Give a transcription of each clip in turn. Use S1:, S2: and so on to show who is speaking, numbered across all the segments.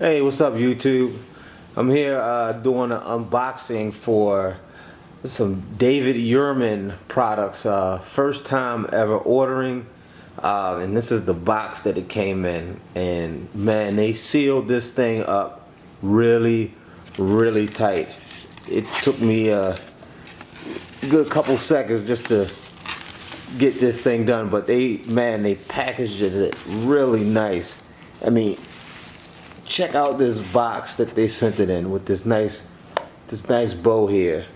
S1: Hey, what's up, YouTube? I'm here doing an unboxing for some David Yurman products. First time ever ordering, and this is the box that it came in. And man, they sealed this thing up really, really tight. It took me a good couple seconds just to get this thing done, but they packaged it really nice. I mean, check out this box that they sent it in with this nice bow here.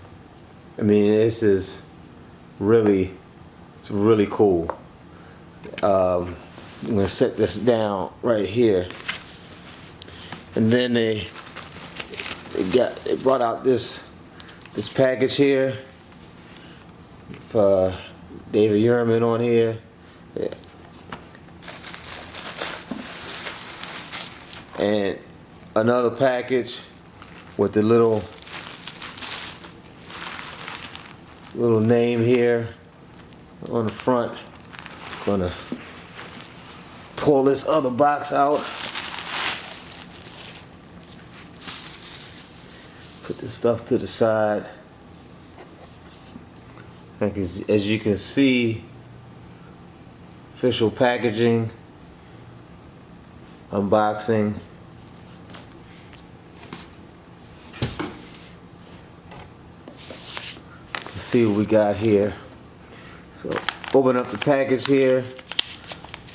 S1: I mean, this is really, it's really cool. I'm gonna set this down right here, and then they brought out this package here for David Yurman on here. Yeah. And another package with the little name here on the front. Gonna pull this other box out. Put this stuff to the side. Like as you can see, official packaging, unboxing. Let's see what we got here. So open up the package here,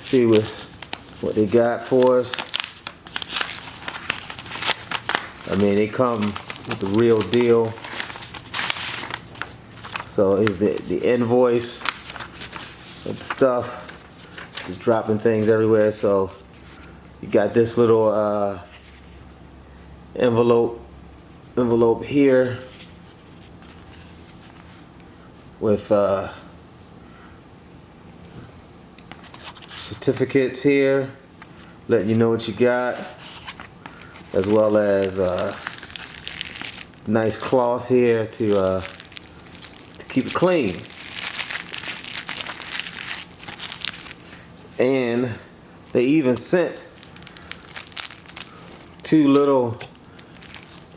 S1: see what they got for us. I mean, they come with the real deal. So here's the invoice with the stuff. Just dropping things everywhere. So you got this little envelope here with certificates here, letting you know what you got, as well as nice cloth here to keep it clean. And they even sent 2 little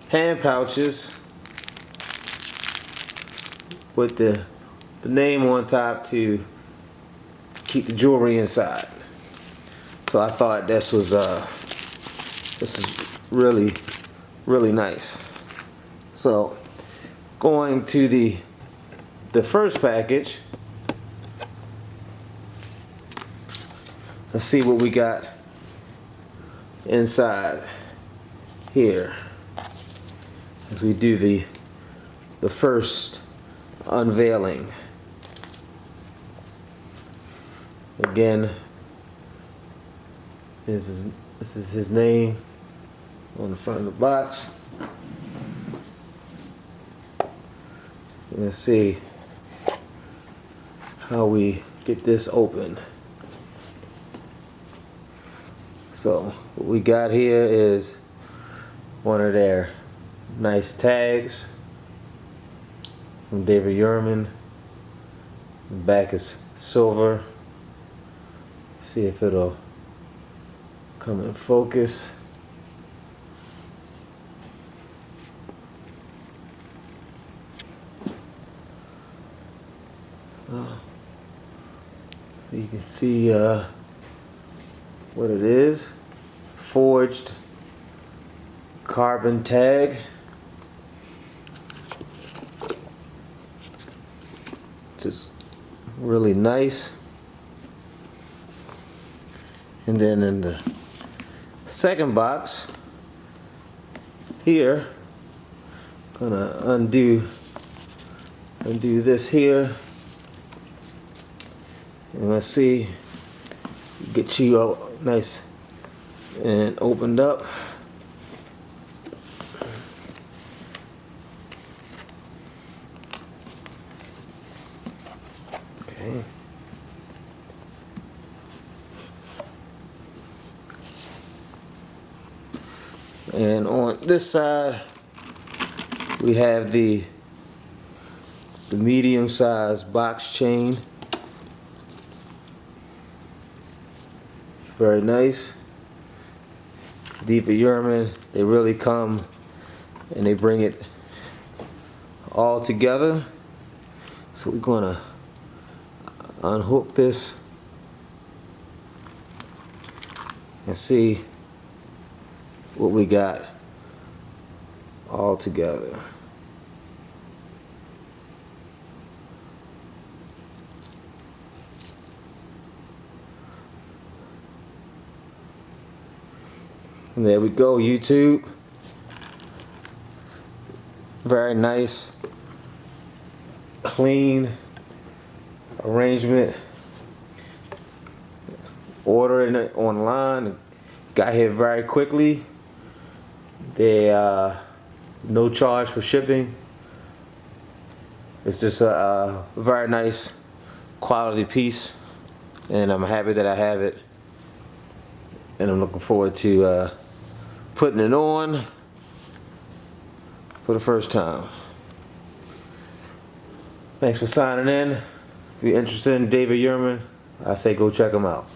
S1: hand pouches with the name on top to keep the jewelry inside. So I thought this is really, really nice. So going to the first package, let's see what we got inside here as we do the first unveiling. Again, this is his name on the front of the box. Let's see how we get this open. So what we got here is one of their nice tags from David Yurman. The back is silver. See if it'll come in focus. You can see what it is. Forged carbon tag. Just really nice. And then in the second box here, gonna undo this here, and let's see, get you all nice and opened up. Okay. And on this side, we have the medium-sized box chain. It's very nice. David Yurman. They really come and they bring it all together. So we're gonna unhook this and see what we got all together. And there we go, YouTube. Very nice, clean arrangement. Ordering it online, got here very quickly. They no charge for shipping. It's just a very nice quality piece, and I'm happy that I have it, and I'm looking forward to putting it on for the first time. Thanks for signing in. If you're interested in David Yurman, I say go check him out.